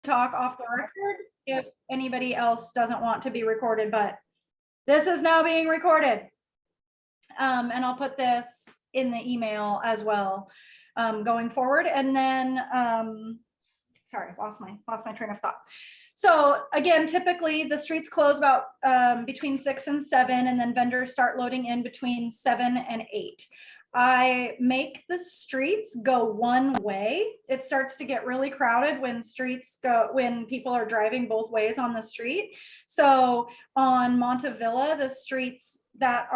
talk off the record if anybody else doesn't want to be recorded, but this is now being recorded. And I'll put this in the email as well, going forward. And then, sorry, lost my train of thought. So again, typically the streets close about between 6 and 7, and then vendors start loading in between 7 and 8. I make the streets go one way. It starts to get really crowded when people are driving both ways on the street. So on Montavilla, the streets that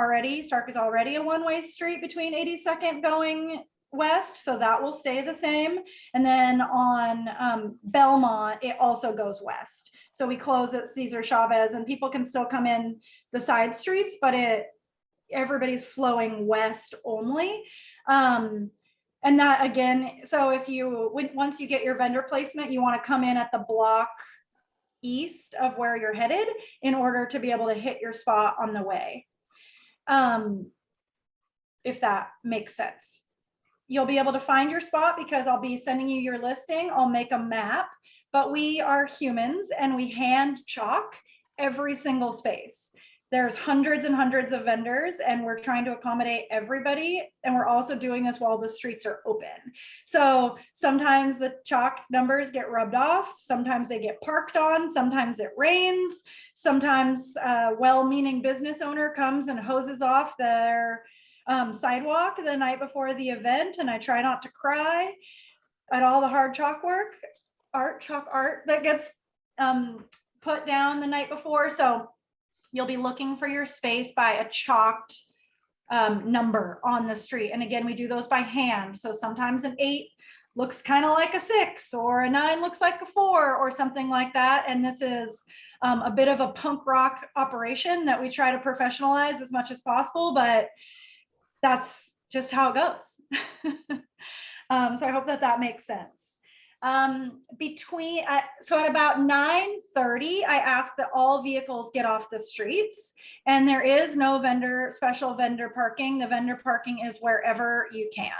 Stark is already a one-way street between 82nd going west, so that will stay the same. And then on Belmont, it also goes west. So we close at Cesar Chavez, and people can still come in the side streets, but everybody's flowing west only. And that again, so once you get your vendor placement, you want to come in at the block east of where you're headed in order to be able to hit your spot on the way. If that makes sense. You'll be able to find your spot because I'll be sending you your listing. I'll make a map, but we are humans and we hand chalk every single space. There's hundreds and hundreds of vendors, and we're trying to accommodate everybody. And we're also doing this while the streets are open. So sometimes the chalk numbers get rubbed off. Sometimes they get parked on. Sometimes it rains. Sometimes a well-meaning business owner comes and hoses off their sidewalk the night before the event. And I try not to cry at all the hard chalk art that gets put down the night before. So you'll be looking for your space by a chalked number on the street. And again, we do those by hand. So sometimes an 8 looks kind of like a 6, or a 9 looks like a 4, or something like that. And this is a bit of a punk rock operation that we try to professionalize as much as possible, but that's just how it goes. So I hope that makes sense. So at about 9:30, I ask that all vehicles get off the streets, and there is no special vendor parking. The vendor parking is wherever you can.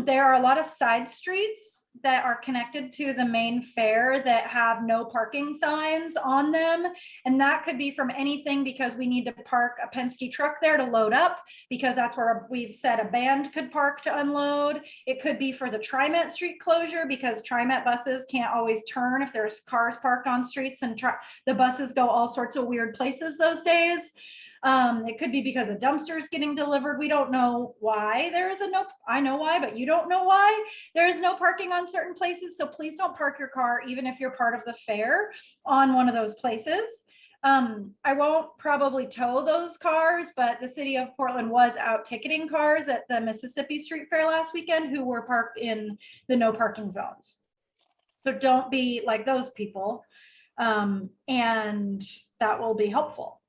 There are a lot of side streets that are connected to the main fair that have no parking signs on them. And that could be from anything, because we need to park a Penske truck there to load up, because that's where we've said a band could park to unload. It could be for the TriMet street closure, because TriMet buses can't always turn if there's cars parked on streets, and the buses go all sorts of weird places those days. It could be because a dumpster is getting delivered. We don't know why I know why, but you don't know why there is no parking on certain places. So please don't park your car, even if you're part of the fair, on one of those places. I won't probably tow those cars, but the city of Portland was out ticketing cars at the Mississippi Street Fair last weekend who were parked in the no parking zones. So don't be like those people, and that will be helpful.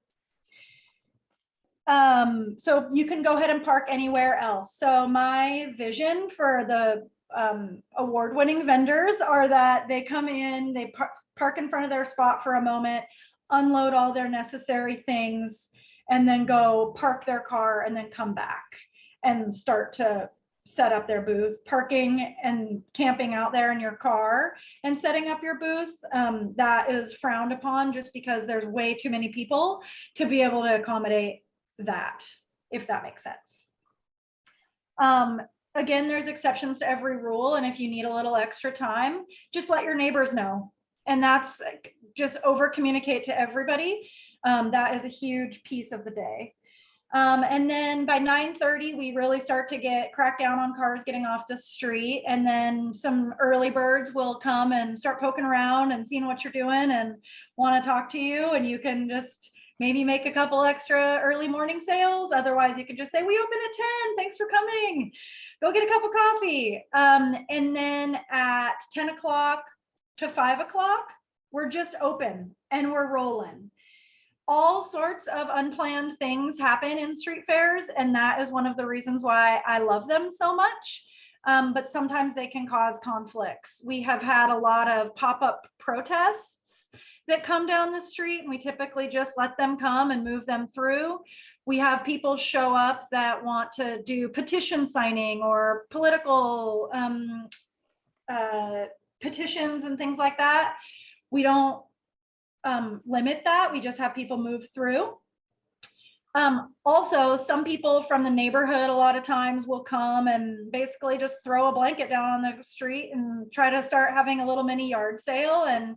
So you can go ahead and park anywhere else. So my vision for the award-winning vendors are that they come in, they park in front of their spot for a moment, unload all their necessary things, and then go park their car and then come back and start to set up their booth. Parking and camping out there in your car and setting up your booth, that is frowned upon, just because there's way too many people to be able to accommodate that, if that makes sense. Again, there's exceptions to every rule, and if you need a little extra time, just let your neighbors know, and that's just over communicate to everybody. That is a huge piece of the day. And then by 9:30, we really start to crack down on cars getting off the street, and then some early birds will come and start poking around and seeing what you're doing and want to talk to you, and you can just maybe make a couple extra early morning sales. Otherwise, you can just say, we open at 10, thanks for coming. Go get a cup of coffee. And then at 10 o'clock to 5 o'clock, we're just open and we're rolling. All sorts of unplanned things happen in street fairs, and that is one of the reasons why I love them so much. But sometimes they can cause conflicts. We have had a lot of pop-up protests that come down the street, and we typically just let them come and move them through. We have people show up that want to do petition signing or political petitions and things like that. We don't limit that. We just have people move through. Also, some people from the neighborhood a lot of times will come and basically just throw a blanket down on the street and try to start having a little mini yard sale. And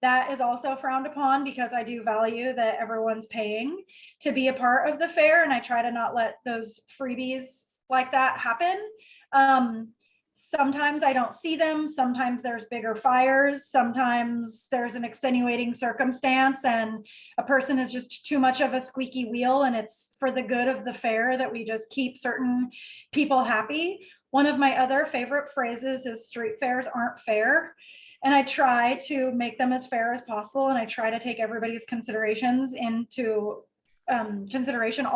that is also frowned upon because I do value that everyone's paying to be a part of the fair. And I try to not let those freebies like that happen. Sometimes I don't see them. Sometimes there's bigger fires. Sometimes there's an extenuating circumstance and a person is just too much of a squeaky wheel, and it's for the good of the fair that we just keep certain people happy. One of my other favorite phrases is street fairs aren't fair. And I try to make them as fair as possible. And I try to take everybody's considerations into consideration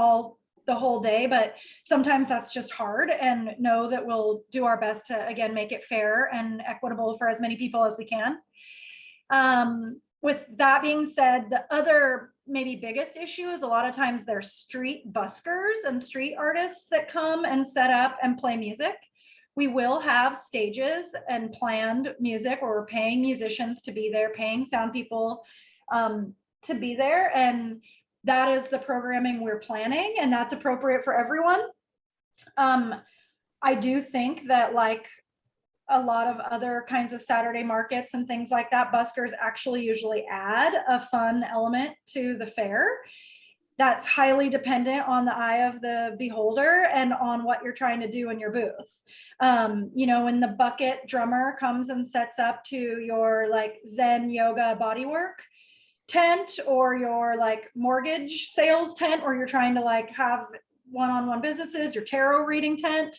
the whole day, but sometimes that's just hard, and know that we'll do our best to, again, make it fair and equitable for as many people as we can. With that being said, the other maybe biggest issue is a lot of times there's street buskers and street artists that come and set up and play music. We will have stages and planned music, or we're paying musicians to be there, paying sound people to be there, and that is the programming we're planning, and that's appropriate for everyone. I do think that, like a lot of other kinds of Saturday markets and things like that, buskers actually usually add a fun element to the fair. That's highly dependent on the eye of the beholder and on what you're trying to do in your booth. When the bucket drummer comes and sets up to your like Zen yoga bodywork tent, or your like mortgage sales tent, or you're trying to like have one-on-one businesses, your tarot reading tent,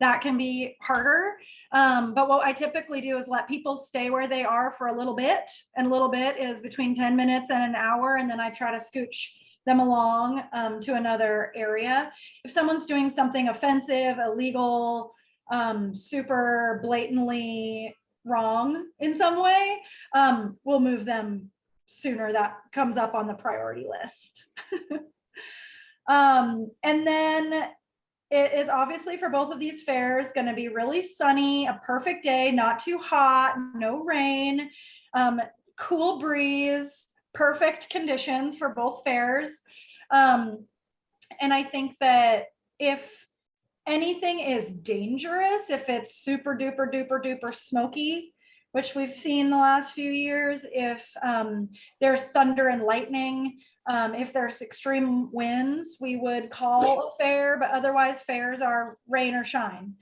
that can be harder. But what I typically do is let people stay where they are for a little bit, and a little bit is between 10 minutes and an hour, and then I try to scooch them along to another area. If someone's doing something offensive, illegal, super blatantly wrong in some way, we'll move them sooner. That comes up on the priority list. And then it is obviously for both of these fairs going to be really sunny, a perfect day, not too hot, no rain, cool breeze, perfect conditions for both fairs. And I think that if anything is dangerous, if it's super duper duper duper smoky, which we've seen the last few years, if there's thunder and lightning, if there's extreme winds, we would call a fair, but otherwise fairs are rain or shine.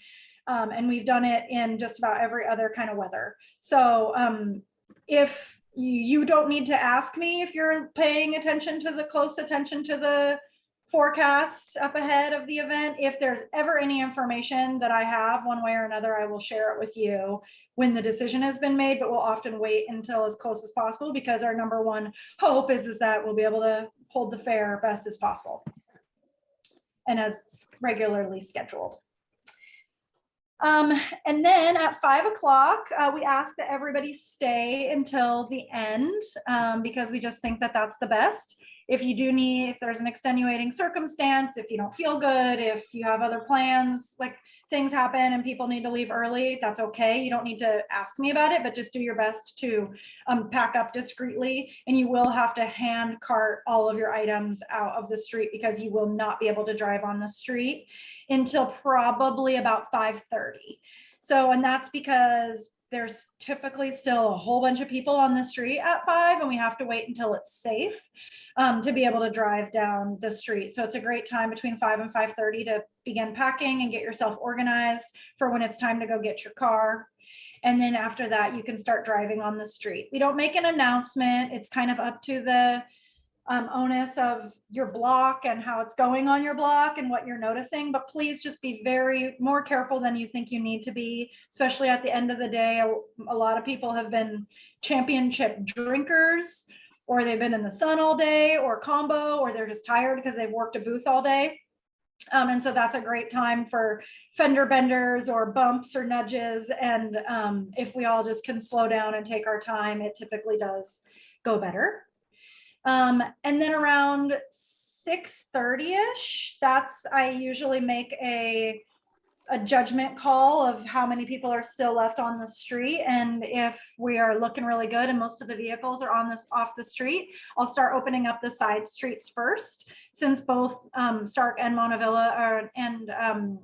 And we've done it in just about every other kind of weather. So if you don't need to ask me if you're paying close attention to the forecast up ahead of the event. If there's ever any information that I have one way or another, I will share it with you when the decision has been made, but we'll often wait until as close as possible, because our number one hope is that we'll be able to hold the fair best as possible and as regularly scheduled. And then at 5 o'clock, we ask that everybody stay until the end, because we just think that that's the best. If there's an extenuating circumstance, if you don't feel good, if you have other plans, like things happen and people need to leave early, that's okay. You don't need to ask me about it, but just do your best to pack up discreetly. And you will have to hand cart all of your items out of the street, because you will not be able to drive on the street until probably about 5:30. So, and that's because there's typically still a whole bunch of people on the street at 5, and we have to wait until it's safe to be able to drive down the street. So it's a great time between 5 and 5:30 to begin packing and get yourself organized for when it's time to go get your car. And then after that, you can start driving on the street. We don't make an announcement. It's kind of up to the onus of your block and how it's going on your block and what you're noticing, but please just be more careful than you think you need to be, especially at the end of the day. A lot of people have been championship drinkers, or they've been in the sun all day, or combo, or they're just tired because they've worked a booth all day. And so that's a great time for fender benders or bumps or nudges. And if we all just can slow down and take our time, it typically does go better. And then around 6:30-ish, I usually make a a judgment call of how many people are still left on the street. And if we are looking really good and most of the vehicles are off the street, I'll start opening up the side streets first, since both Stark and Montavilla and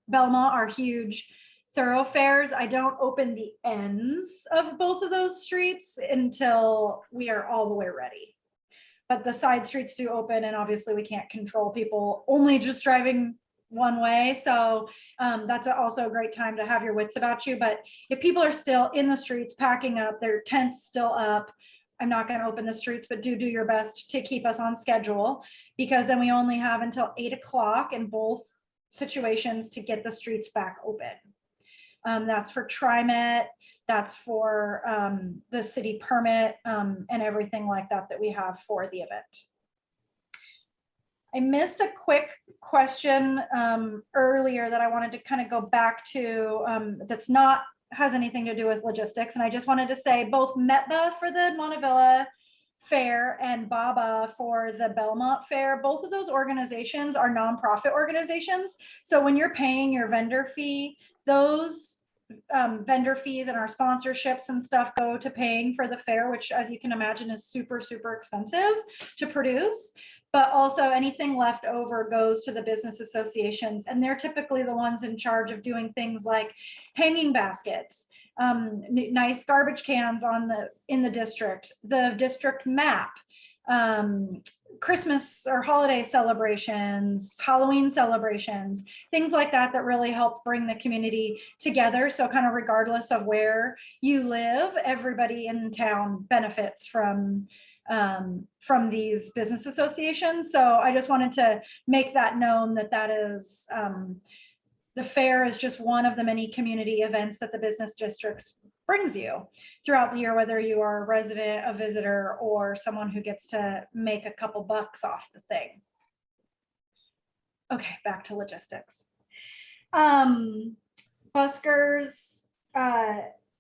Belmont are huge thoroughfares. I don't open the ends of both of those streets until we are all the way ready. But the side streets do open, and obviously we can't control people only just driving one way. So that's also a great time to have your wits about you. But if people are still in the streets packing up, their tents still up, I'm not going to open the streets, but do your best to keep us on schedule, because then we only have until 8 o'clock in both situations to get the streets back open. That's for TriMet, that's for the city permit, and everything like that we have for the event. I missed a quick question earlier that I wanted to kind of go back to, has anything to do with logistics. And I just wanted to say both METBA for the Montavilla Fair and BABA for the Belmont Fair, both of those organizations are nonprofit organizations. So when you're paying your vendor fee, those vendor fees and our sponsorships and stuff go to paying for the fair, which, as you can imagine, is super, super expensive to produce. But also anything left over goes to the business associations, and they're typically the ones in charge of doing things like hanging baskets, nice garbage cans in the district, the district map, Christmas or holiday celebrations, Halloween celebrations, things like that really help bring the community together. So kind of regardless of where you live, everybody in town benefits from these business associations. So I just wanted to make that known, that is the fair is just one of the many community events that the business districts brings you throughout the year, whether you are a resident, a visitor, or someone who gets to make a couple bucks off the thing. Okay, back to logistics. Buskers,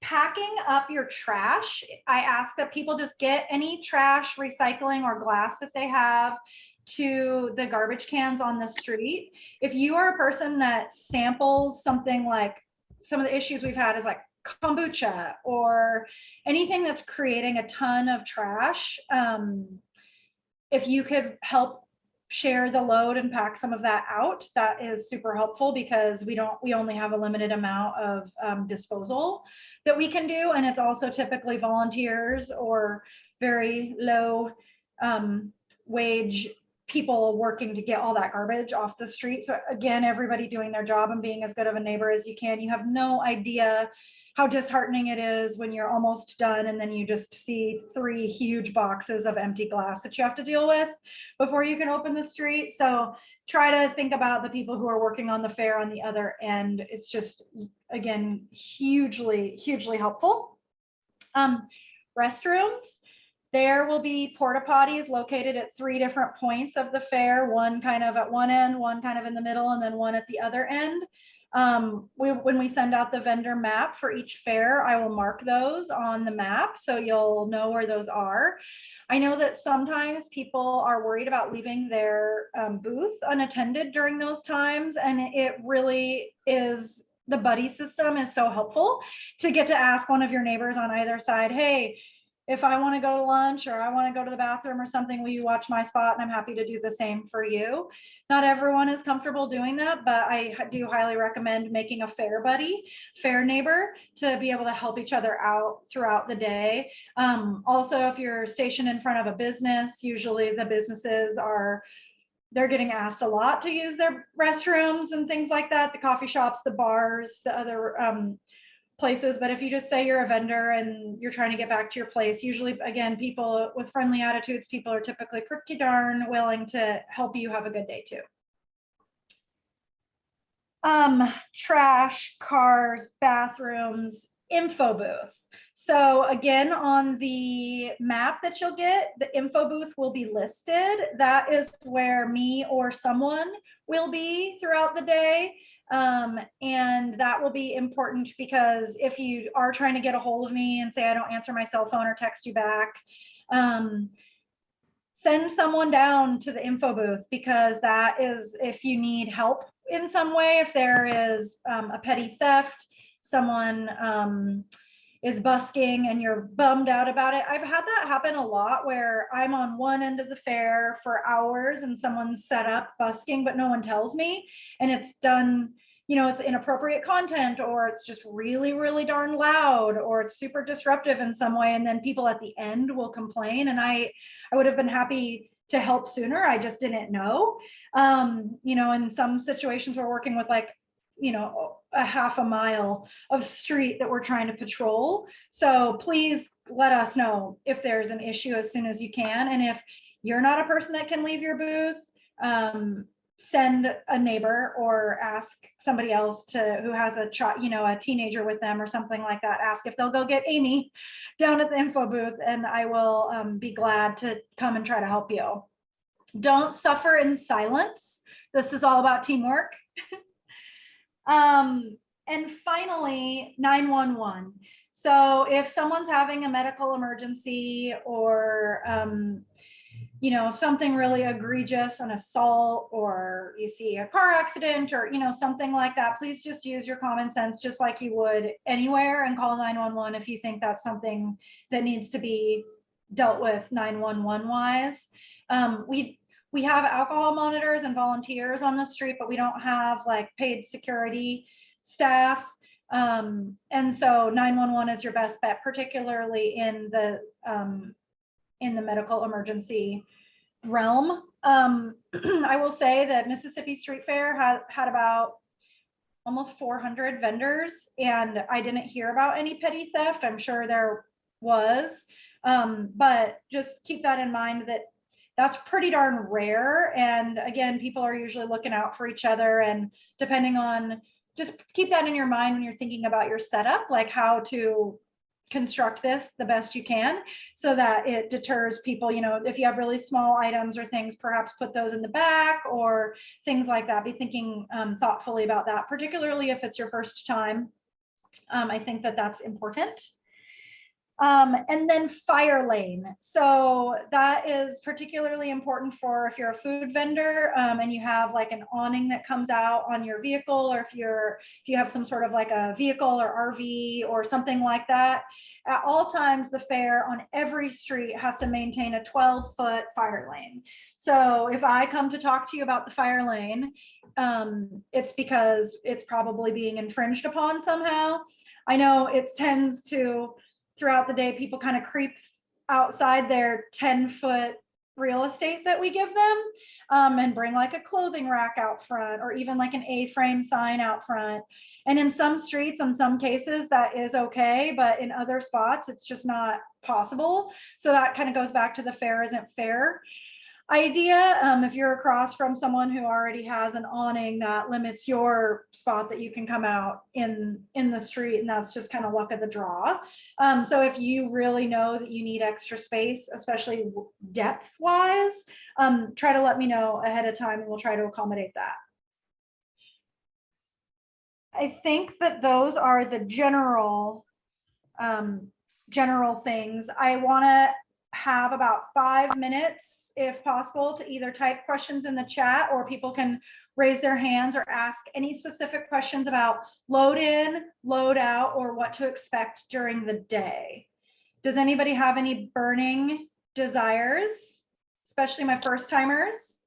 packing up your trash. I ask that people just get any trash, recycling, or glass that they have to the garbage cans on the street. If you are a person that samples something, like some of the issues we've had is like kombucha or anything that's creating a ton of trash, if you could help share the load and pack some of that out, that is super helpful, because we only have a limited amount of disposal that we can do. And it's also typically volunteers or very low wage people working to get all that garbage off the street. So again, everybody doing their job and being as good of a neighbor as you can. You have no idea how disheartening it is when you're almost done and then you just see 3 huge boxes of empty glass that you have to deal with before you can open the street. So try to think about the people who are working on the fair on the other end. It's just, again, hugely, hugely helpful. Restrooms. There will be porta potties located at 3 different points of the fair, one kind of at one end, one kind of in the middle, and then one at the other end. When we send out the vendor map for each fair, I will mark those on the map so you'll know where those are. I know that sometimes people are worried about leaving their booth unattended during those times, and it really is, the buddy system is so helpful to get to ask one of your neighbors on either side, hey, if I want to go to lunch or I want to go to the bathroom or something, will you watch my spot? And I'm happy to do the same for you. Not everyone is comfortable doing that, but I do highly recommend making a fair buddy, fair neighbor, to be able to help each other out throughout the day. Also, if you're stationed in front of a business, usually the businesses they're getting asked a lot to use their restrooms and things like that, the coffee shops, the bars, the other places. But if you just say you're a vendor and you're trying to get back to your place, usually, again, people with friendly attitudes, people are typically pretty darn willing to help you have a good day too. Trash, cars, bathrooms, info booth. So again, on the map that you'll get, the info booth will be listed. That is where me or someone will be throughout the day. And that will be important, because if you are trying to get a hold of me and say I don't answer my cell phone or text you back, send someone down to the info booth, because that is, if you need help in some way. If there is a petty theft, someone is busking and you're bummed out about it. I've had that happen a lot where I'm on one end of the fair for hours and someone's set up busking, but no one tells me, and it's done, you know, it's inappropriate content, or it's just really, really darn loud, or it's super disruptive in some way. And then people at the end will complain, and I would have been happy to help sooner. I just didn't know. You know, in some situations we're working with like, you know, a half a mile of street that we're trying to patrol. So please let us know if there's an issue as soon as you can. And if you're not a person that can leave your booth, send a neighbor or ask somebody else who has a child, you know, a teenager with them or something like that. Ask if they'll go get Amy down at the info booth, and I will be glad to come and try to help you. Don't suffer in silence. This is all about teamwork. And finally, 911. So if someone's having a medical emergency, or you know, if something really egregious, an assault, or you see a car accident, or, you know, something like that, please just use your common sense, just like you would anywhere, and call 911 if you think that's something that needs to be dealt with 911 wise. We have alcohol monitors and volunteers on the street, but we don't have like paid security staff. And so 911 is your best bet, particularly in the medical emergency realm. I will say that Mississippi Street Fair had about almost 400 vendors, and I didn't hear about any petty theft. I'm sure there was, but just keep that in mind, that that's pretty darn rare. And again, people are usually looking out for each other, and depending on, just keep that in your mind when you're thinking about your setup, like how to construct this the best you can so that it deters people. You know, if you have really small items or things, perhaps put those in the back or things like that. Be thinking thoughtfully about that, particularly if it's your first time. I think that that's important. And then fire lane. So that is particularly important for if you're a food vendor and you have like an awning that comes out on your vehicle, or if you have some sort of like a vehicle or RV or something like that. At all times, the fair on every street has to maintain a 12-foot fire lane. So if I come to talk to you about the fire lane, it's because it's probably being infringed upon somehow. I know it tends to, throughout the day, people kind of creep outside their 10-foot real estate that we give them, and bring like a clothing rack out front, or even like an A-frame sign out front. And in some streets, in some cases, that is okay, but in other spots, it's just not possible. So that kind of goes back to the fair isn't fair idea. If you're across from someone who already has an awning, that limits your spot that you can come out in the street, and that's just kind of luck of the draw. So if you really know that you need extra space, especially depth wise, try to let me know ahead of time, and we'll try to accommodate that. I think that those are the general things. I want to have about 5 minutes, if possible, to either type questions in the chat, or people can raise their hands or ask any specific questions about load in, load out, or what to expect during the day. Does anybody have any burning desires, especially my first timers?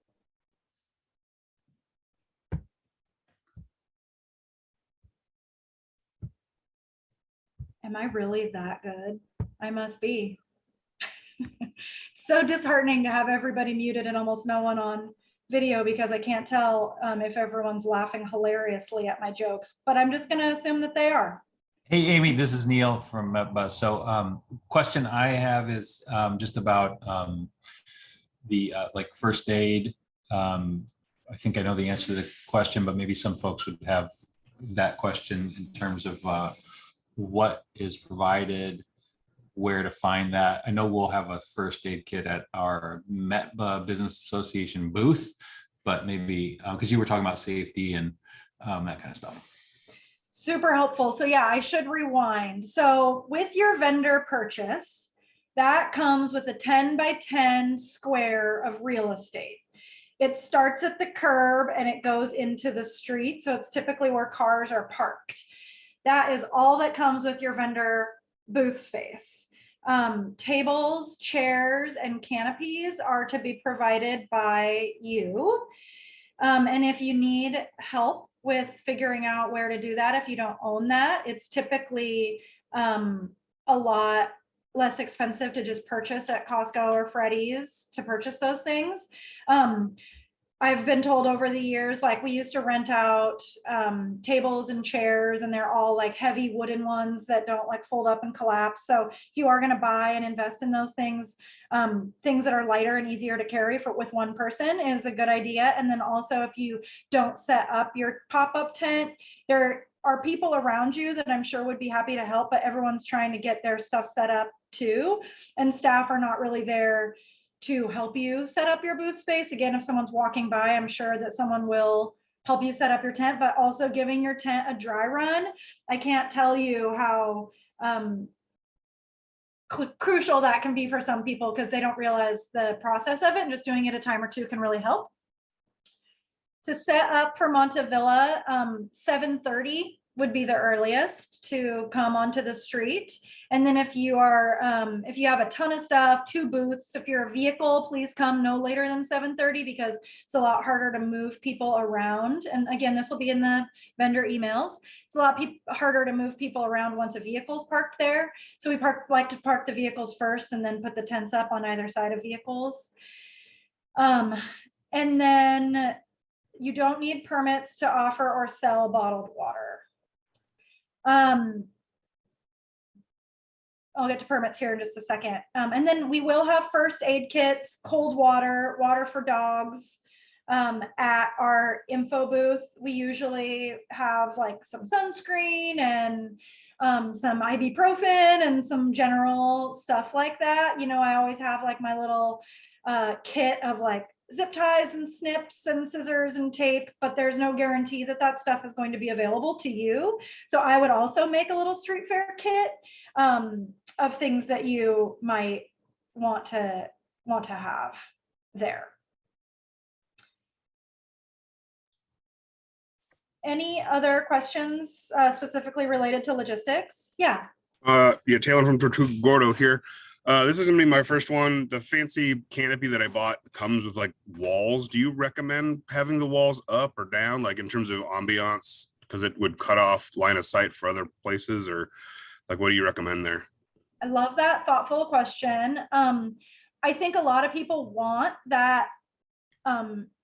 Am I really that good? I must be. So disheartening to have everybody muted and almost no one on video, because I can't tell if everyone's laughing hilariously at my jokes, but I'm just going to assume that they are. Hey, Amy, this is Neil from MetBus. So question I have is just about the like first aid. I think I know the answer to the question, but maybe some folks would have that question in terms of what is provided, where to find that. I know we'll have a first aid kit at our METBA Business Association booth, but maybe because you were talking about safety and that kind of stuff. Super helpful. So yeah, I should rewind. So with your vendor purchase, that comes with a 10 by 10 square of real estate. It starts at the curb and it goes into the street. So it's typically where cars are parked. That is all that comes with your vendor booth space. Tables, chairs, and canopies are to be provided by you. And if you need help with figuring out where to do that, if you don't own that, it's typically a lot less expensive to just purchase at Costco or Freddy's to purchase those things. I've been told over the years, like we used to rent out tables and chairs, and they're all like heavy wooden ones that don't like fold up and collapse. So if you are going to buy and invest in those things, things that are lighter and easier to carry with one person is a good idea. And then also, if you don't set up your pop-up tent, there are people around you that I'm sure would be happy to help, but everyone's trying to get their stuff set up too. And staff are not really there to help you set up your booth space. Again, if someone's walking by, I'm sure that someone will help you set up your tent, but also giving your tent a dry run. I can't tell you how crucial that can be for some people because they don't realize the process of it, and just doing it a time or two can really help. To set up for Montavilla, 7:30 would be the earliest to come onto the street. And then if you are, if you have a ton of stuff, 2 booths, if you're a vehicle, please come no later than 7:30 because it's a lot harder to move people around. And again, this will be in the vendor emails. It's a lot harder to move people around once a vehicle's parked there. So we like to park the vehicles first and then put the tents up on either side of vehicles. And then you don't need permits to offer or sell bottled water. I'll get to permits here in just a second. And then we will have first aid kits, cold water, water for dogs at our info booth. We usually have like some sunscreen and some ibuprofen and some general stuff like that. You know, I always have like my little kit of like zip ties and snips and scissors and tape, but there's no guarantee that that stuff is going to be available to you. So I would also make a little street fair kit of things that you might want to have there. Any other questions specifically related to logistics? Yeah. Yeah, Taylor from Tortuga Gordo here. This is gonna be my first one. The fancy canopy that I bought comes with like walls. Do you recommend having the walls up or down, like in terms of ambiance, because it would cut off line of sight for other places, or like what do you recommend there? I love that thoughtful question. I think a lot of people want that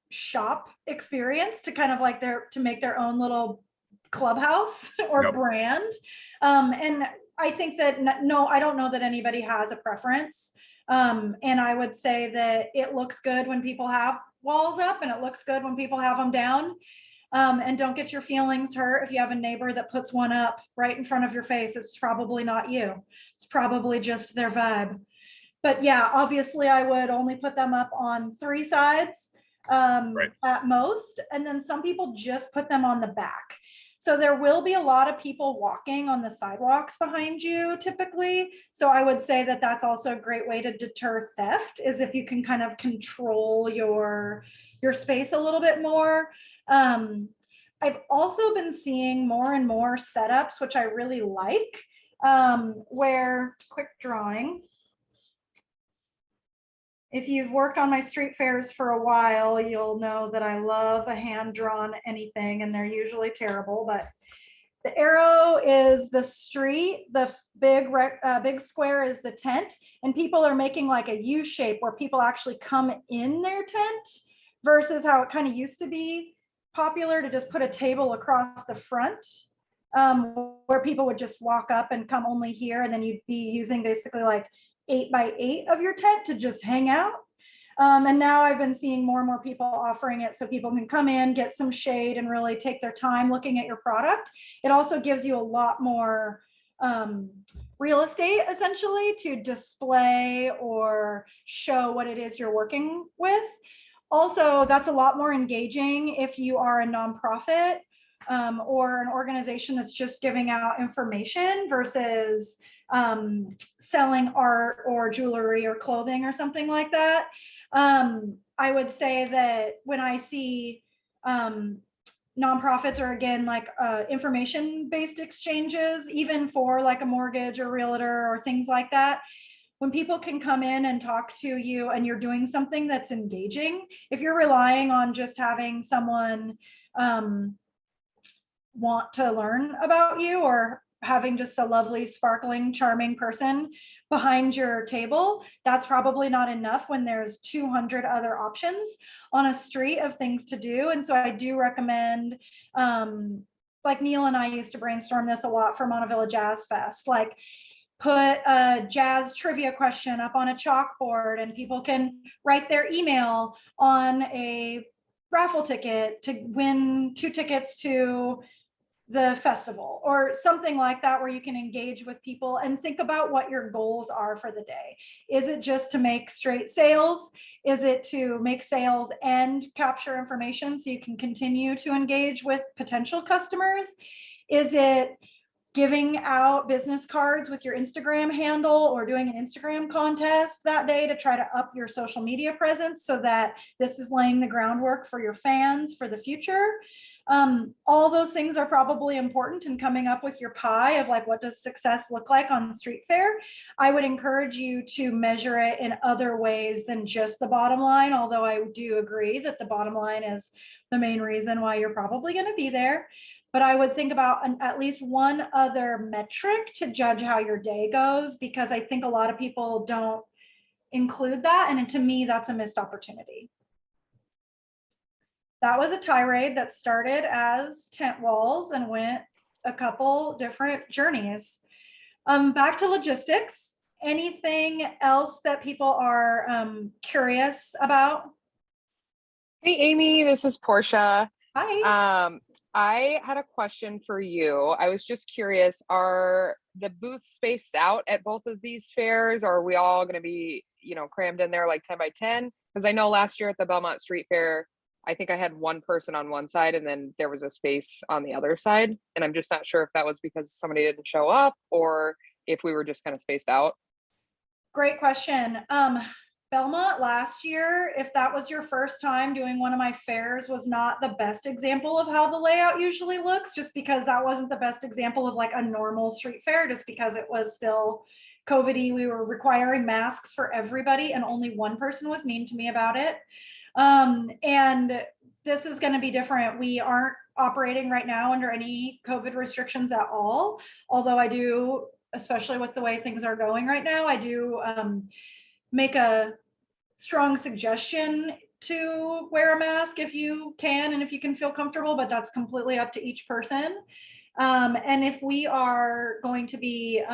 shop experience to kind of like to make their own little clubhouse or Yep. brand. And I think that no, I don't know that anybody has a preference. And I would say that it looks good when people have walls up and it looks good when people have them down. And don't get your feelings hurt if you have a neighbor that puts one up right in front of your face. It's probably not you. It's probably just their vibe. But yeah, obviously I would only put them up on 3 sides Right. at most. And then some people just put them on the back. So there will be a lot of people walking on the sidewalks behind you typically. So I would say that that's also a great way to deter theft, is if you can kind of control your space a little bit more. I've also been seeing more and more setups, which I really like, where, quick drawing. If you've worked on my street fairs for a while, you'll know that I love a hand-drawn anything, and they're usually terrible, but the arrow is the street, the big square is the tent, and people are making like a U shape where people actually come in their tent versus how it kind of used to be popular to just put a table across the front, where people would just walk up and come only here, and then you'd be using basically like 8 by 8 of your tent to just hang out. And now I've been seeing more and more people offering it so people can come in, get some shade, and really take their time looking at your product. It also gives you a lot more real estate essentially to display or show what it is you're working with. Also, that's a lot more engaging if you are a nonprofit or an organization that's just giving out information versus selling art or jewelry or clothing or something like that. I would say that when I see nonprofits or again, like information-based exchanges, even for like a mortgage or realtor or things like that, when people can come in and talk to you and you're doing something that's engaging, if you're relying on just having someone want to learn about you or having just a lovely, sparkling, charming person behind your table, that's probably not enough when there's 200 other options on a street of things to do. And so I do recommend, like Neil and I used to brainstorm this a lot for Montavilla Jazz Fest, like put a jazz trivia question up on a chalkboard and people can write their email on a raffle ticket to win 2 tickets to the festival or something like that, where you can engage with people and think about what your goals are for the day. Is it just to make straight sales? Is it to make sales and capture information so you can continue to engage with potential customers? Is it giving out business cards with your Instagram handle or doing an Instagram contest that day to try to up your social media presence so that this is laying the groundwork for your fans for the future? All those things are probably important in coming up with your pie of like, what does success look like on street fair? I would encourage you to measure it in other ways than just the bottom line, although I do agree that the bottom line is the main reason why you're probably going to be there. But I would think about at least one other metric to judge how your day goes, because I think a lot of people don't include that. And to me, that's a missed opportunity. That was a tirade that started as tent walls and went a couple different journeys. Back to logistics. Anything else that people are curious about? Hey, Amy, this is Portia. Hi. I had a question for you. I was just curious, are the booths spaced out at both of these fairs, or are we all going to be, crammed in there like 10 by 10? Because I know last year at the Belmont Street Fair, I think I had one person on one side and then there was a space on the other side. And I'm just not sure if that was because somebody didn't show up or if we were just kind of spaced out. Great question. Belmont last year, if that was your first time doing one of my fairs, was not the best example of how the layout usually looks, just because that wasn't the best example of like a normal street fair, just because it was still COVID-y. We were requiring masks for everybody and only one person was mean to me about it. And this is going to be different. We aren't operating right now under any COVID restrictions at all. Although I do, especially with the way things are going right now, I do make a strong suggestion to wear a mask if you can and if you can feel comfortable, but that's completely up to each person. And if we are going to be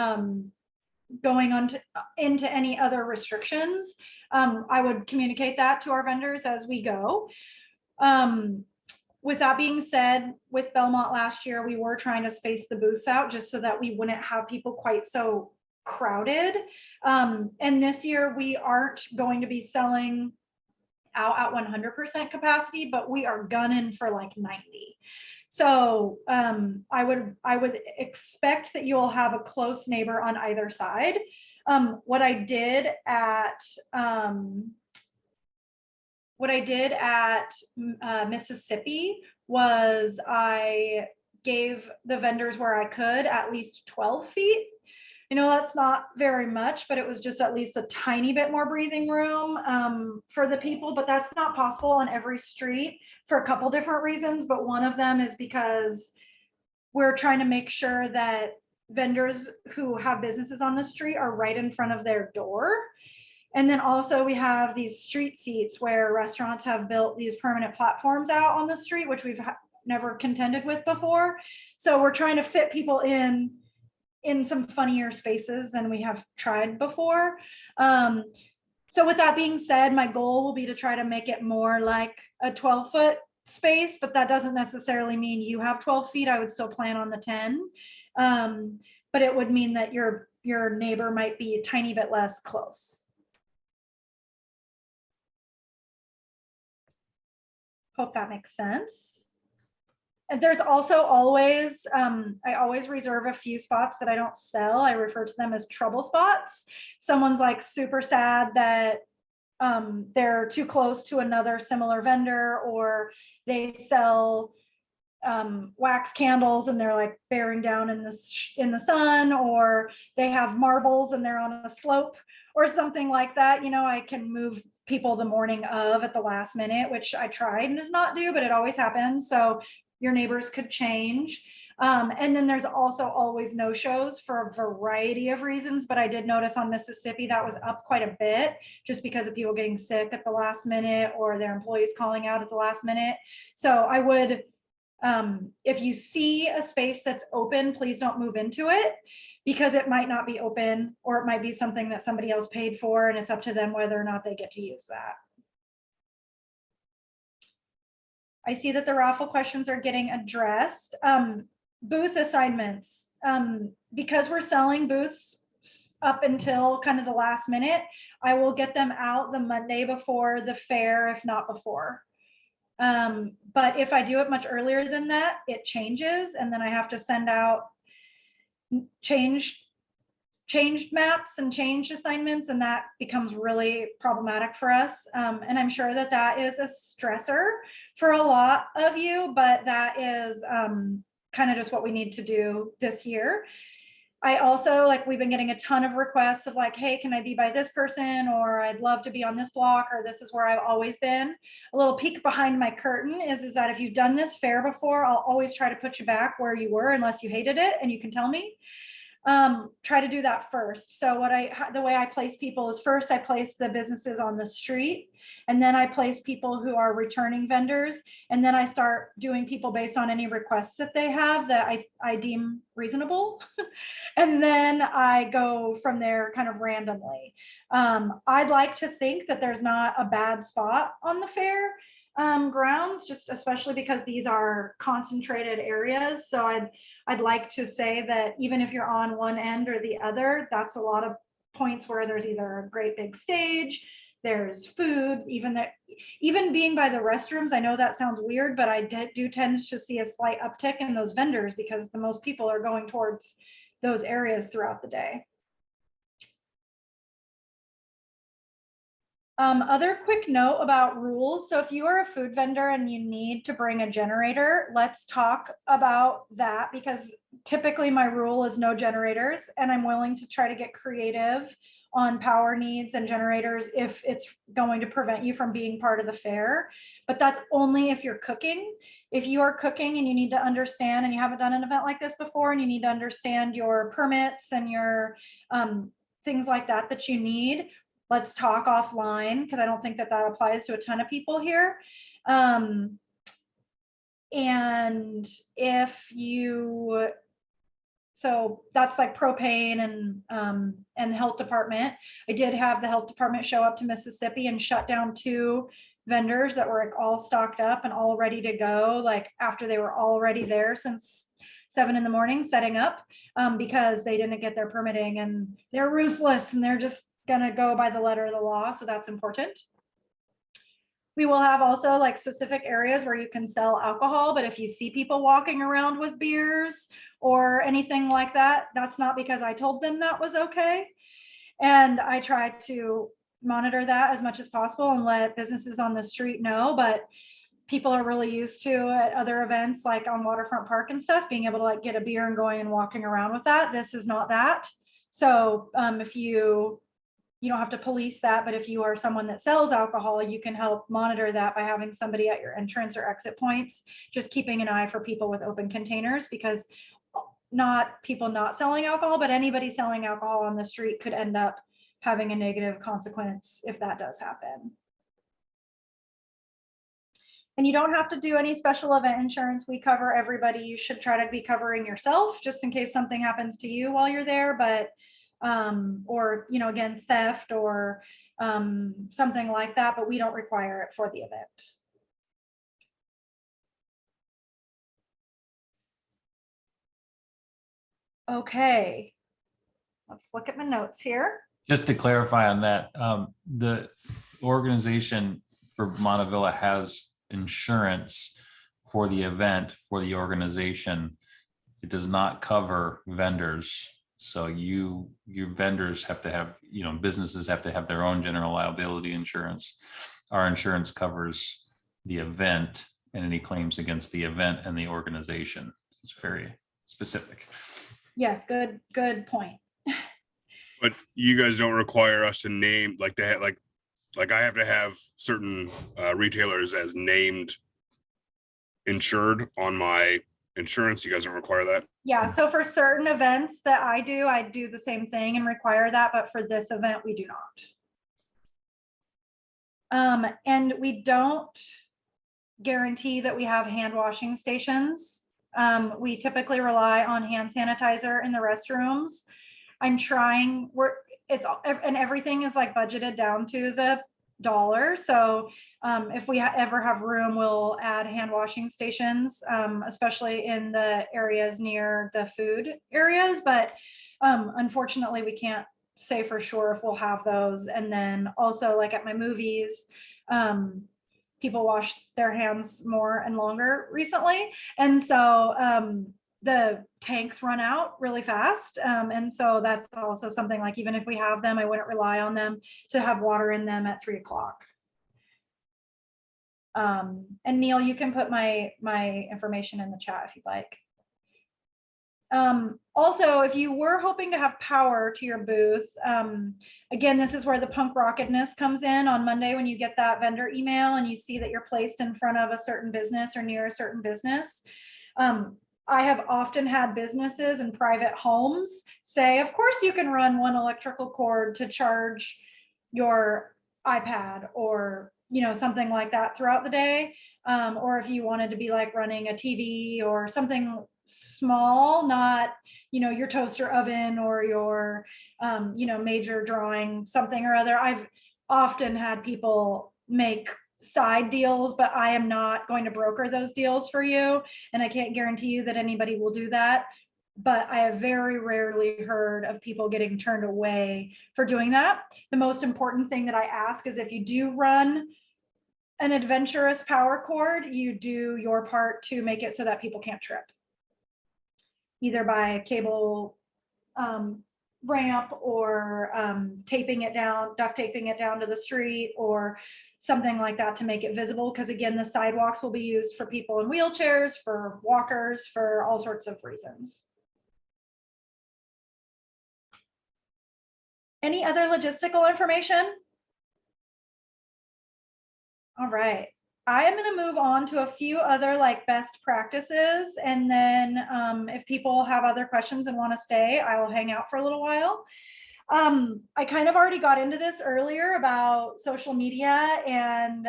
going on into any other restrictions, I would communicate that to our vendors as we go. With that being said, with Belmont last year, we were trying to space the booths out just so that we wouldn't have people quite so crowded. And this year we aren't going to be selling out at 100% capacity, but we are gunning for like 90. So I would expect that you'll have a close neighbor on either side. What I did at Mississippi was I gave the vendors where I could at least 12 feet. That's not very much, but it was just at least a tiny bit more breathing room for the people, but that's not possible on every street for a couple different reasons. But one of them is because we're trying to make sure that vendors who have businesses on the street are right in front of their door. And then also we have these street seats where restaurants have built these permanent platforms out on the street, which we've never contended with before. So we're trying to fit people in some funnier spaces than we have tried before. So with that being said, my goal will be to try to make it more like a 12-foot space, but that doesn't necessarily mean you have 12 feet. I would still plan on the 10. But it would mean that your neighbor might be a tiny bit less close. Hope that makes sense. And there's also always, I always reserve a few spots that I don't sell. I refer to them as trouble spots. Someone's like super sad that they're too close to another similar vendor, or they sell wax candles and they're like bearing down in the sun, or they have marbles and they're on a slope or something like that. You know, I can move people the morning of at the last minute, which I tried to not do, but it always happens. So your neighbors could change. And then there's also always no-shows for a variety of reasons, but I did notice on Mississippi that was up quite a bit just because of people getting sick at the last minute or their employees calling out at the last minute. So I would, if you see a space that's open, please don't move into it, because it might not be open, or it might be something that somebody else paid for, and it's up to them whether or not they get to use that. I see that the raffle questions are getting addressed. Booth assignments, because we're selling booths up until kind of the last minute, I will get them out the Monday before the fair, if not before. But if I do it much earlier than that, it changes, and then I have to send out changed maps and changed assignments, and that becomes really problematic for us. And I'm sure that that is a stressor for a lot of you, but that is kind of just what we need to do this year. I also, like, we've been getting a ton of requests of like, hey, can I be by this person? Or I'd love to be on this block, or this is where I've always been. A little peek behind my curtain is that if you've done this fair before, I'll always try to put you back where you were unless you hated it, and you can tell me. Try to do that first. So the way I place people is, first I place the businesses on the street, and then I place people who are returning vendors, and then I start doing people based on any requests that they have that I deem reasonable. And then I go from there kind of randomly. I'd like to think that there's not a bad spot on the fair grounds, just especially because these are concentrated areas. So I'd like to say that even if you're on one end or the other, that's a lot of points where there's either a great big stage, there's food, even being by the restrooms. I know that sounds weird, but I do tend to see a slight uptick in those vendors because the most people are going towards those areas throughout the day. Other quick note about rules. So if you are a food vendor and you need to bring a generator, let's talk about that, because typically my rule is no generators, and I'm willing to try to get creative on power needs and generators if it's going to prevent you from being part of the fair. But that's only if you're cooking. If you are cooking and you need to understand, and you haven't done an event like this before, and you need to understand your permits and your things like that that you need, let's talk offline, because I don't think that that applies to a ton of people here. And if you, so that's like propane and the health department. I did have the health department show up to Mississippi and shut down 2 vendors that were like all stocked up and all ready to go, like after they were already there since 7 in the morning setting up, because they didn't get their permitting, and they're ruthless and they're just gonna go by the letter of the law. So that's important. We will have also like specific areas where you can sell alcohol, but if you see people walking around with beers or anything like that, that's not because I told them that was okay. And I try to monitor that as much as possible and let businesses on the street know, but people are really used to at other events, like on Waterfront Park and stuff, being able to like get a beer and going and walking around with that. This is not that. So if you don't have to police that, but if you are someone that sells alcohol, you can help monitor that by having somebody at your entrance or exit points, just keeping an eye for people with open containers, because not people not selling alcohol, but anybody selling alcohol on the street could end up having a negative consequence if that does happen. And you don't have to do any special event insurance. We cover everybody. You should try to be covering yourself just in case something happens to you while you're there, but or, you know, again, theft or something like that, but we don't require it for the event. Okay, let's look at my notes here. Just to clarify on that, the organization for Montavilla has insurance for the event for the organization. It does not cover vendors So your vendors have to have, businesses have to have their own general liability insurance. Our insurance covers the event and any claims against the event and the organization. It's very specific. Yes, good point. But you guys don't require us to name, like, to have, like I have to have certain retailers as named insured on my insurance. You guys don't require that? Yeah, so for certain events that I do the same thing and require that, but for this event, we do not. And we don't guarantee that we have hand washing stations. We typically rely on hand sanitizer in the restrooms. I'm trying, and everything is like budgeted down to the dollar. So if we ever have room, we'll add hand washing stations, especially in the areas near the food areas. But unfortunately, we can't say for sure if we'll have those. And then also, like at my movies, people wash their hands more and longer recently. And so the tanks run out really fast. And so that's also something, like, even if we have them, I wouldn't rely on them to have water in them at 3 o'clock. And Neil, you can put my information in the chat if you'd like. Also, if you were hoping to have power to your booth, again, this is where the punk rocketness comes in on Monday when you get that vendor email and you see that you're placed in front of a certain business or near a certain business. I have often had businesses and private homes say, of course you can run one electrical cord to charge your iPad or, something like that throughout the day. Or if you wanted to be like running a TV or something small, not, your toaster oven or your, major drawing something or other. I've often had people make side deals, but I am not going to broker those deals for you. And I can't guarantee you that anybody will do that. But I have very rarely heard of people getting turned away for doing that. The most important thing that I ask is if you do run an adventurous power cord, you do your part to make it so that people can't trip. Either by cable ramp or taping it down, duct taping it down to the street or something like that to make it visible. Because again, the sidewalks will be used for people in wheelchairs, for walkers, for all sorts of reasons. Any other logistical information? All right. I am going to move on to a few other like best practices. And then if people have other questions and want to stay, I will hang out for a little while. I kind of already got into this earlier about social media and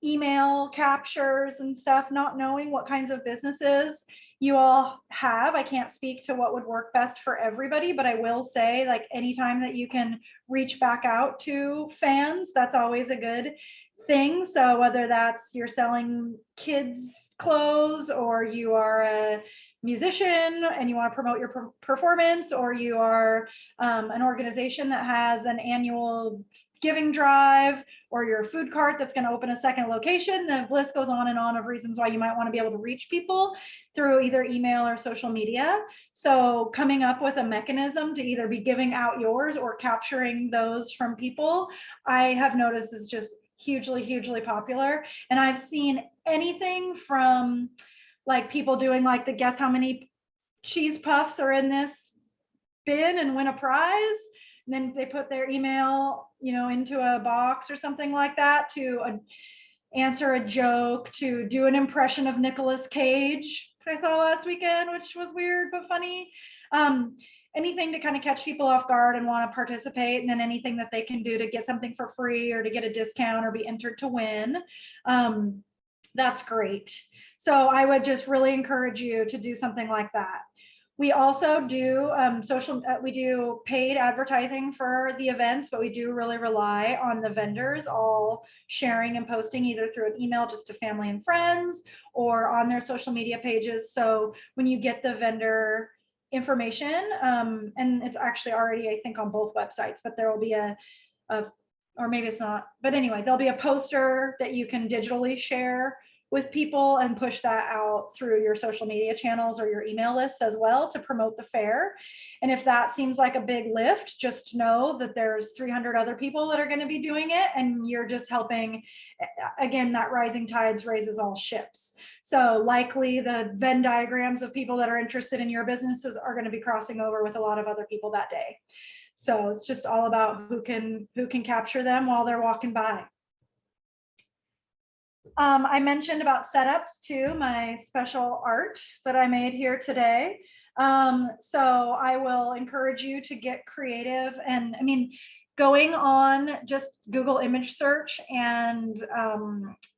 email captures and stuff, not knowing what kinds of businesses you all have. I can't speak to what would work best for everybody, but I will say, like, anytime that you can reach back out to fans, that's always a good thing. So whether that's you're selling kids clothes or you are a musician and you want to promote your performance, or you are an organization that has an annual giving drive, or your food cart that's going to open a second location, the list goes on and on of reasons why you might want to be able to reach people through either email or social media. So coming up with a mechanism to either be giving out yours or capturing those from people, I have noticed is just hugely popular. And I've seen anything from like people doing like the guess how many cheese puffs are in this bin and win a prize, and then they put their email, into a box or something like that, to answer a joke, to do an impression of Nicolas Cage, which I saw last weekend, which was weird but funny. Anything to kind of catch people off guard and want to participate, and then anything that they can do to get something for free or to get a discount or be entered to win. That's great. So I would just really encourage you to do something like that. We also do we do paid advertising for the events, but we do really rely on the vendors all sharing and posting either through an email just to family and friends or on their social media pages. So when you get the vendor information, and it's actually already, I think, on both websites, but there will be or maybe it's not, but anyway, there'll be a poster that you can digitally share with people and push that out through your social media channels or your email lists as well to promote the fair. And if that seems like a big lift, just know that there's 300 other people that are going to be doing it, and you're just helping. Again, that rising tides raises all ships. So likely the Venn diagrams of people that are interested in your businesses are going to be crossing over with a lot of other people that day. So it's just all about who can capture them while they're walking by. I mentioned about setups too, my special art that I made here today. So I will encourage you to get creative. And I mean, going on just Google image search and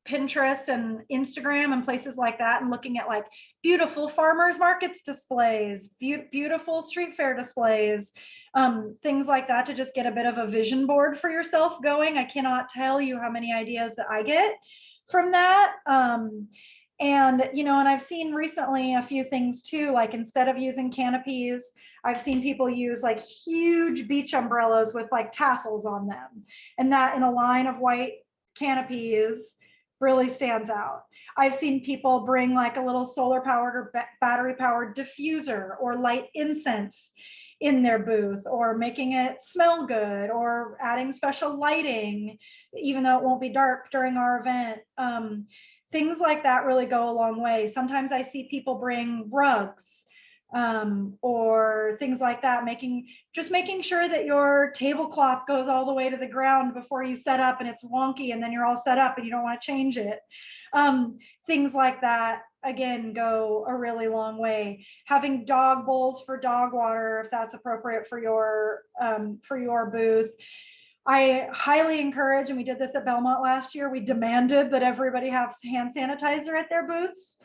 Pinterest and Instagram and places like that, and looking at like beautiful farmers markets displays, beautiful street fair displays, things like that, to just get a bit of a vision board for yourself going. I cannot tell you how many ideas that I get from that. And, you know, and I've seen recently a few things too, like instead of using canopies, I've seen people use like huge beach umbrellas with like tassels on them. And that in a line of white canopies really stands out. I've seen people bring like a little solar powered or battery powered diffuser or light incense in their booth, or making it smell good, or adding special lighting, even though it won't be dark during our event. Things like that really go a long way. Sometimes I see people bring rugs or things like that, making sure that your tablecloth goes all the way to the ground before you set up and it's wonky and then you're all set up and you don't want to change it. Things like that, again, go a really long way. Having dog bowls for dog water, if that's appropriate for your booth. I highly encourage, and we did this at Belmont last year, we demanded that everybody have hand sanitizer at their booths.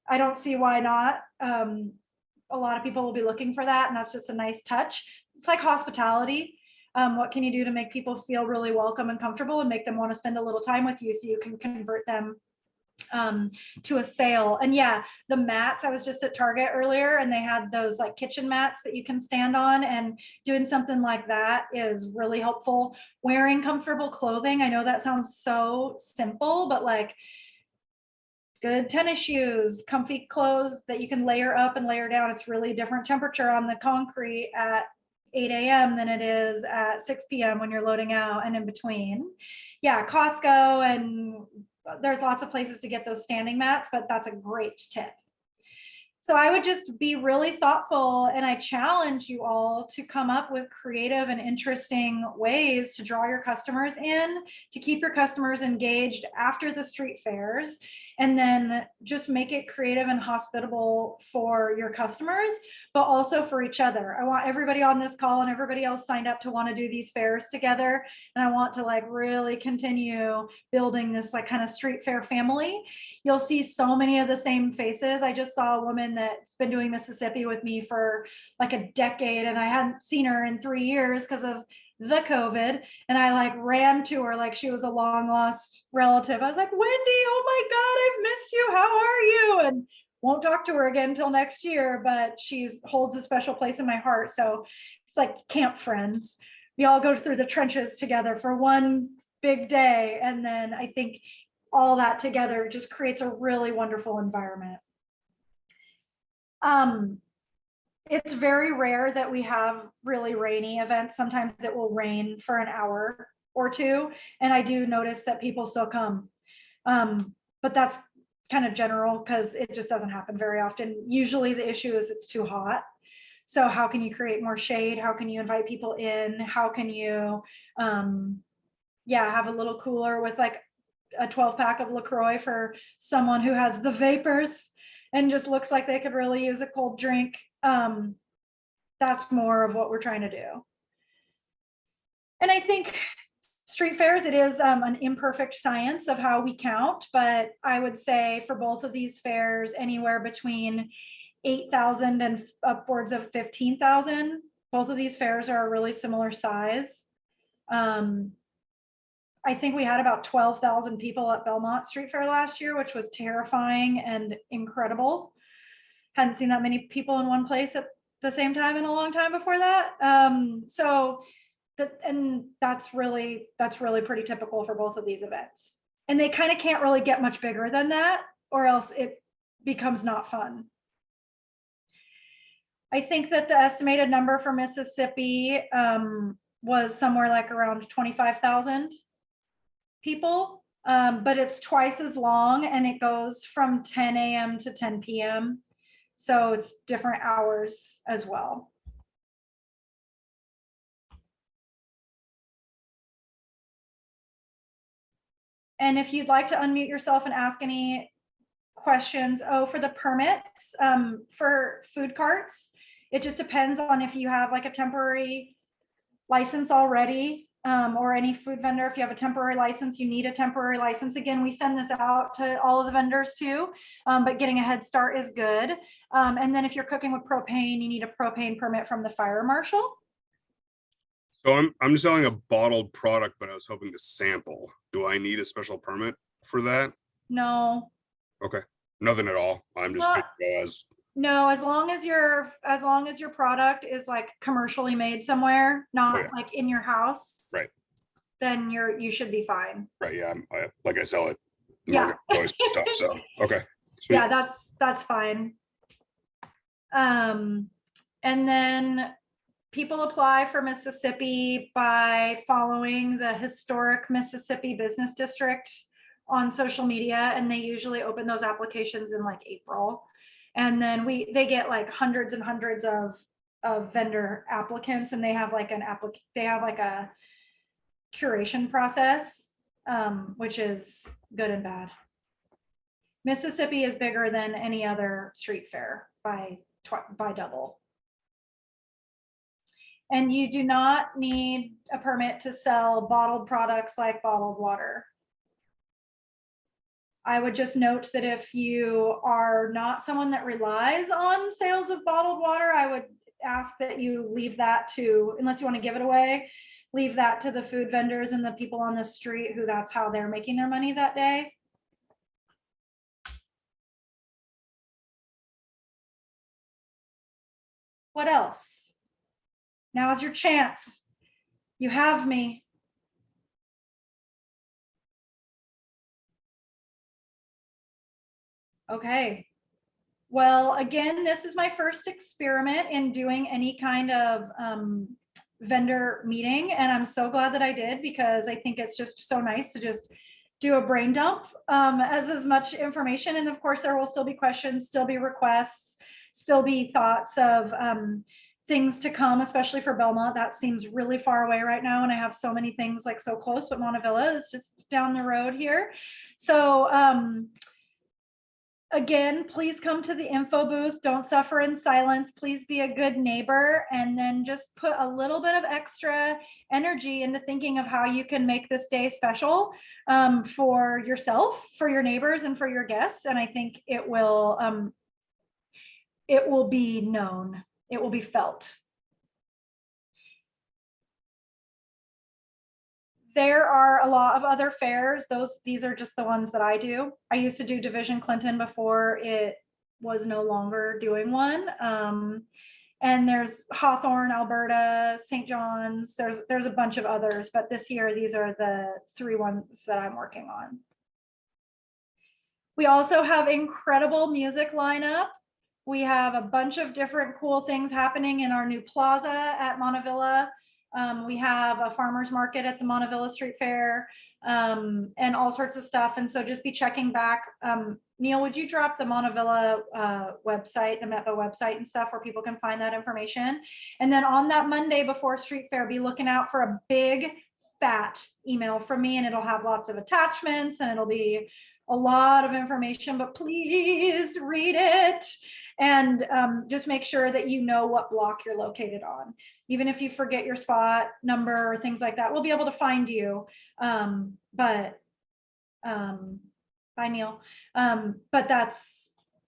I don't see why not. A lot of people will be looking for that, and that's just a nice touch. It's like hospitality. What can you do to make people feel really welcome and comfortable and make them want to spend a little time with you so you can convert them to a sale? And yeah, the mats, I was just at Target earlier and they had those like kitchen mats that you can stand on, and doing something like that is really helpful. Wearing comfortable clothing, I know that sounds so simple, but like good tennis shoes, comfy clothes that you can layer up and layer down. It's really different temperature on the concrete at 8 a.m. than it is at 6 p.m. when you're loading out and in between. Yeah, Costco, and there's lots of places to get those standing mats, but that's a great tip. So I would just be really thoughtful, and I challenge you all to come up with creative and interesting ways to draw your customers in, to keep your customers engaged after the street fairs, and then just make it creative and hospitable for your customers, but also for each other. I want everybody on this call and everybody else signed up to want to do these fairs together. And I want to like really continue building this like kind of street fair family. You'll see so many of the same faces. I just saw a woman that's been doing Mississippi with me for like a decade, and I hadn't seen her in 3 years because of the COVID, and I like ran to her like she was a long lost relative. I was like, Wendy, oh my God, I've missed you. How are you? And won't talk to her again until next year, but she's holds a special place in my heart. So it's like camp friends. We all go through the trenches together for one big day. And then I think all that together just creates a really wonderful environment. It's very rare that we have really rainy events. Sometimes it will rain for an hour or two, and I do notice that people still come. But that's kind of general because it just doesn't happen very often. Usually the issue is it's too hot. So how can you create more shade? How can you invite people in? How can you, have a little cooler with like a 12-pack of LaCroix for someone who has the vapors and just looks like they could really use a cold drink. That's more of what we're trying to do. And I think street fairs, it is an imperfect science of how we count, but I would say for both of these fairs, anywhere between 8,000 and upwards of 15,000. Both of these fairs are a really similar size. I think we had about 12,000 people at Belmont Street Fair last year, which was terrifying and incredible. Hadn't seen that many people in one place at the same time in a long time before that. That's really pretty typical for both of these events. And they kind of can't really get much bigger than that. or else it becomes not fun. I think that the estimated number for Mississippi was somewhere like around 25,000 people, but it's twice as long and it goes from 10 a.m. to 10 p.m. So it's different hours as well. And if you'd like to unmute yourself and ask any questions, for the permits for food carts, it just depends on if you have like a temporary license already, or any food vendor. If you have a temporary license, you need a temporary license. Again, we send this out to all of the vendors too, but getting a head start is good. And then if you're cooking with propane, you need a propane permit from the fire marshal. So I'm selling a bottled product, but I was hoping to sample. Do I need a special permit for that? No. Okay, nothing at all. I'm just good to go as. No, as long as your product is like commercially made somewhere, not like in your house. Right. Then you should be fine. Right. Yeah. Like I sell it. Yeah. Stuff. So okay. Sweet. Yeah, that's fine. And then people apply for Mississippi by following the historic Mississippi Business District on social media, and they usually open those applications in like April. And then they get like hundreds and hundreds of vendor applicants, and they have like a curation process, which is good and bad. Mississippi is bigger than any other street fair by double. And you do not need a permit to sell bottled products like bottled water. I would just note that if you are not someone that relies on sales of bottled water, I would ask that you leave that to, unless you want to give it away, leave that to the food vendors and the people on the street who that's how they're making their money that day. What else? Now is your chance. You have me. Okay. Well, again, this is my first experiment in doing any kind of vendor meeting, and I'm so glad that I did, because I think it's just so nice to just do a brain dump as much information. And of course, there will still be questions, still be requests, still be thoughts of things to come, especially for Belmont. That seems really far away right now, and I have so many things like so close, but Montavilla is just down the road here. So again, please come to the info booth. Don't suffer in silence. Please be a good neighbor, and then just put a little bit of extra energy into thinking of how you can make this day special for yourself, for your neighbors, and for your guests. And I think it will be known. It will be felt. There are a lot of other fairs. These are just the ones that I do. I used to do Division Clinton before it was no longer doing one. And there's Hawthorne, Alberta, St. John's. There's a bunch of others, but this year these are the 3 ones that I'm working on. We also have incredible music lineup. We have a bunch of different cool things happening in our new plaza at Montavilla. We have a farmer's market at the Montavilla Street Fair, and all sorts of stuff. And so just be checking back. Neil, would you drop the Montavilla website, the MEPA website and stuff, where people can find that information? And then on that Monday before Street Fair, be looking out for a big fat email from me, and it'll have lots of attachments, and it'll be a lot of information, but please read it. And just make sure that you know what block you're located on. Even if you forget your spot number or things like that, we'll be able to find you. Bye, Neil. But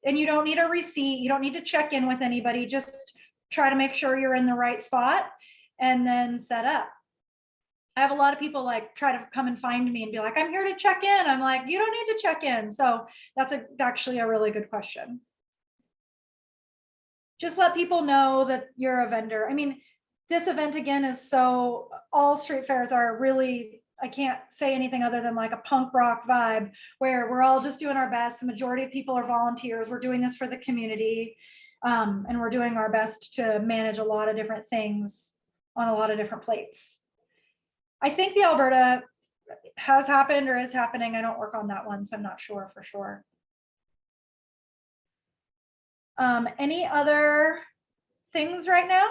and you don't need a receipt. You don't need to check in with anybody. Just try to make sure you're in the right spot and then set up. I have a lot of people like try to come and find me and be like, I'm here to check in. I'm like, you don't need to check in. So that's actually a really good question. Just let people know that you're a vendor. I mean, this event again is all street fairs are really I can't say anything other than like a punk rock vibe where we're all just doing our best. The majority of people are volunteers. We're doing this for the community. And we're doing our best to manage a lot of different things on a lot of different plates. I think the Alberta has happened or is happening. I don't work on that one, so I'm not sure for sure. Any other things right now?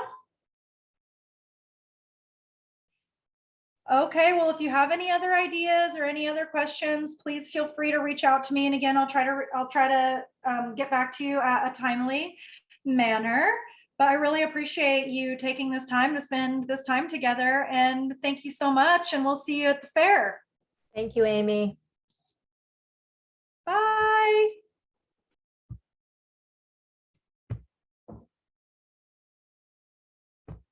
Okay, well, if you have any other ideas or any other questions, please feel free to reach out to me. And again, I'll try to get back to you at a timely manner. But I really appreciate you taking this time to spend this time together. And thank you so much. And we'll see you at the fair. Thank you, Amy. Bye.